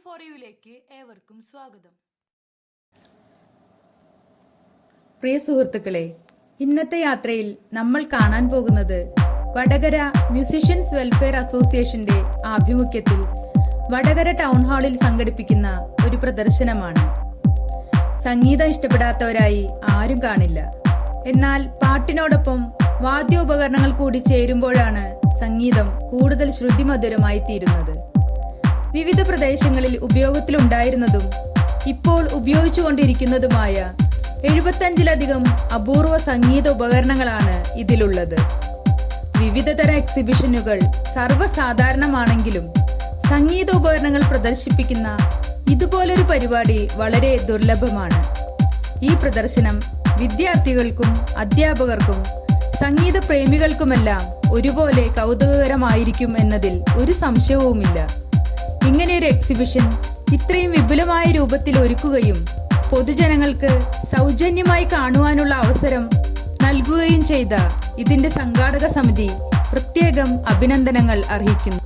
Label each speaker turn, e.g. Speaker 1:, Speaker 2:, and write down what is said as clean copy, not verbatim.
Speaker 1: Four യുവിലേക്ക് ഏവർക്കും സ്വാഗതം.
Speaker 2: പ്രിയ സുഹൃത്തുക്കളെ, ഇന്നത്തെ യാത്രയിൽ നമ്മൾ കാണാൻ പോകുന്നത് വടകര മ്യൂസിഷ്യൻസ് വെൽഫെയർ അസോസിയേഷന്റെ ആഭിമുഖ്യത്തിൽ വടകര ടൗൺ ഹാളിൽ സംഘടിപ്പിക്കുന്ന ഒരു പ്രദർശനമാണ്. സംഗീതം ഇഷ്ടപ്പെടാത്തവരായി ആരും കാണില്ല. എന്നാൽ പാട്ടിനോടൊപ്പം വാദ്യോപകരണങ്ങൾ കൂടി ചേരുമ്പോഴാണ് സംഗീതം കൂടുതൽ ശ്രുതിമധുരമായി തീരുന്നത്. വിവിധ പ്രദേശങ്ങളിൽ ഉപയോഗത്തിലുണ്ടായിരുന്നതും ഇപ്പോൾ ഉപയോഗിച്ചുകൊണ്ടിരിക്കുന്നതുമായ 75-ലധികം അപൂർവ സംഗീത ഉപകരണങ്ങളാണ് ഇതിലുള്ളത്. വിവിധതര എക്സിബിഷനുകൾ സർവ്വസാധാരണമാണെങ്കിലും സംഗീത ഉപകരണങ്ങൾ പ്രദർശിപ്പിക്കുന്ന ഇതുപോലൊരു പരിപാടി വളരെ ദുർലഭമാണ്. ഈ പ്രദർശനം വിദ്യാർത്ഥികൾക്കും അധ്യാപകർക്കും സംഗീത പ്രേമികൾക്കുമെല്ലാം ഒരുപോലെ കൗതുകകരമായിരിക്കും എന്നതിൽ ഒരു സംശയവുമില്ല. ഇങ്ങനെയൊരു എക്സിബിഷൻ ഇത്രയും വിപുലമായ രൂപത്തിൽ ഒരുക്കുകയും പൊതുജനങ്ങൾക്ക് സൗജന്യമായി കാണുവാനുള്ള അവസരം നൽകുകയും ചെയ്ത ഇതിന്റെ സംഘാടക സമിതി പ്രത്യേകം അഭിനന്ദനങ്ങൾ അർഹിക്കുന്നു.